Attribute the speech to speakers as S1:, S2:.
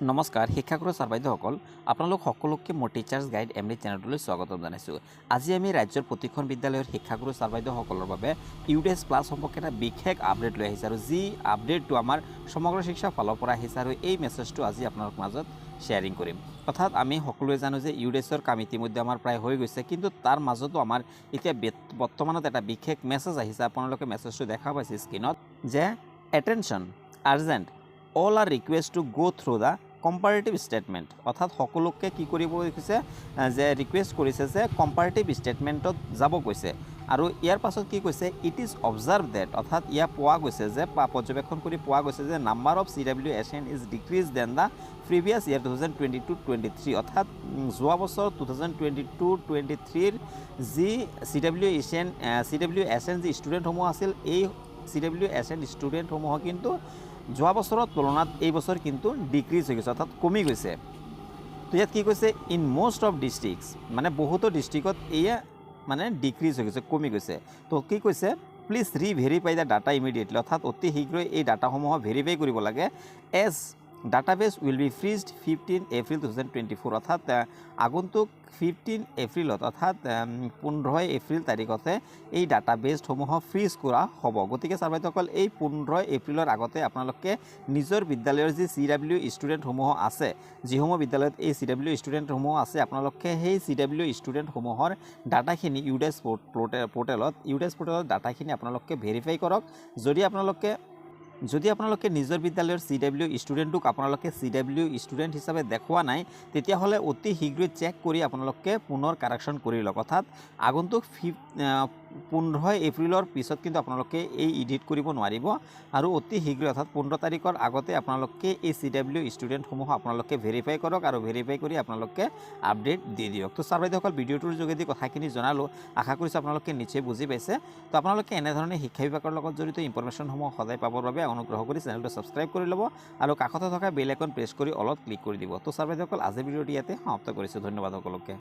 S1: নমস্কাৰ শিক্ষাগুৰু ছাৰ বাইদেউসকল আপোনালোক সকলোকে মোৰ টিচাৰ্ছ গাইড এমডি চেনেললৈ স্বাগতম জনাইছোঁ। আজি আমি ৰাজ্যৰ প্ৰতিখন বিদ্যালয়ৰ শিক্ষাগুৰু ছাৰ বাইদেউসকলৰ বাবে ইউডিএছ প্লাছ সম্পৰ্কে এটা বিশেষ আপডেট লৈ আহিছে আৰু যি আপডেটটো আমাৰ সমগ্ৰ শিক্ষা ফালৰ পৰা আহিছে আৰু এই মেছেজটো আজি আপোনালোকৰ মাজত শ্বেয়াৰিং কৰিম। অৰ্থাৎ আমি সকলোৱে জানো যে ইউডিএছৰ কাম ইতিমধ্যে আমাৰ প্ৰায় হৈ গৈছে, কিন্তু তাৰ মাজতো আমাৰ এতিয়া বৰ্তমানত এটা বিশেষ মেছেজ আহিছে। আপোনালোকে মেছেজটো দেখা পাইছে স্ক্ৰীনত যে attention urgent all are request to go' through the comparative statement. অৰ্থাৎ সকলোকে কি কৰিব কৈছে যে ৰিকুৱেষ্ট কৰিছে যে কম্পাৰেটিভ ষ্টেটমেণ্টত যাব কৈছে আৰু ইয়াৰ পাছত কি কৈছে ইট ইজ অবজাৰ্ভ ডেট, অৰ্থাৎ ইয়াত পোৱা গৈছে যে পৰ্যবেক্ষণ কৰি পোৱা গৈছে যে number of CWSN is decrease then the previous year 2022-23, অৰ্থাৎ যোৱা বছৰ 2022-23 যি CWSN যি ষ্টুডেণ্টসমূহ আছিল এই CWSN ষ্টুডেণ্টসমূহৰ কিন্তু যোৱা বছৰৰ তুলনাত এই বছৰ কিন্তু ডিক্ৰিজ হৈ গৈছে, অৰ্থাৎ কমি গৈছে। তো ইয়াত কি কৈছে ইন মোষ্ট অফ ডিষ্ট্ৰিক্টছ, মানে বহুতো ডিষ্ট্ৰিক্টত এয়া মানে ডিক্ৰিজ হৈ গৈছে, কমি গৈছে। তো কি কৈছে please reverify the data immediately, অৰ্থাৎ অতি শীঘ্ৰেই এই ডাটাসমূহ ভেৰিফাই কৰিব লাগে। As database will be freezed 15 April 2024, অৰ্থাৎ আগন্তুক 15 এপ্ৰিলত অৰ্থাৎ 15 এপ্ৰিল তাৰিখতে এই ডাটাবেছসমূহ ফ্ৰিজ কৰা হ'ব। গতিকে ছাৰ বাইদেউসকল এই 15 এপ্ৰিলৰ আগতে আপোনালোকে নিজৰ বিদ্যালয়ৰ যি CW ষ্টুডেণ্টসমূহ আছে, যিসমূহ বিদ্যালয়ত এই CW ষ্টুডেণ্টসমূহ আছে, আপোনালোকে সেই CW ষ্টুডেণ্টসমূহৰ ডাটাখিনি ইউডিএছ পৰ্টেলত ডাটাখিনি আপোনালোকে ভেৰিফাই কৰক। যদি আপোনালোকে নিজৰ বিদ্যালয়ৰ CW ষ্টুডেণ্টক আপোনালোকে CW ষ্টুডেণ্ট হিচাপে দেখুওৱা নাই, তেতিয়াহ'লে অতি শীঘ্ৰেই চেক কৰি আপোনালোকে পুনৰ কাৰেকশ্যন কৰি লওক। অৰ্থাৎ আগন্তুক 15 এপ্ৰিলৰ পিছত কিন্তু আপোনালোকে এই এডিট কৰিব নোৱাৰিব আৰু অতি শীঘ্ৰে অৰ্থাৎ 15 তাৰিখৰ আগতে আপোনালোকে এই CW ষ্টুডেণ্টসমূহ আপোনালোকে ভেৰিফাই কৰক আৰু ভেৰিফাই কৰি আপোনালোকে আপডেট দি দিয়ক। তো ছাৰ বাইদেউসকল ভিডিঅ'টোৰ যোগেদি কথাখিনি জনালোঁ, আশা কৰিছোঁ আপোনালোকে নিশ্চয় বুজি পাইছে। তো আপোনালোকে এনেধৰণে শিক্ষা বিভাগৰ লগত জড়িত ইনফৰমেশ্যনসমূহ সদায় পাবৰ বাবে অনুগ্ৰহ কৰি চেনেলটো ছাবস্ক্ৰাইব কৰি ল'ব আৰু কাষতে থকা বেল আইকন প্ৰেছ কৰি অলপ ক্লিক কৰি দিব। তো ছাৰ বাইদেউসকল আজিৰ ভিডিঅ'টি ইয়াতে সমাপ্ত কৰিছোঁ। ধন্যবাদ সকলোকে।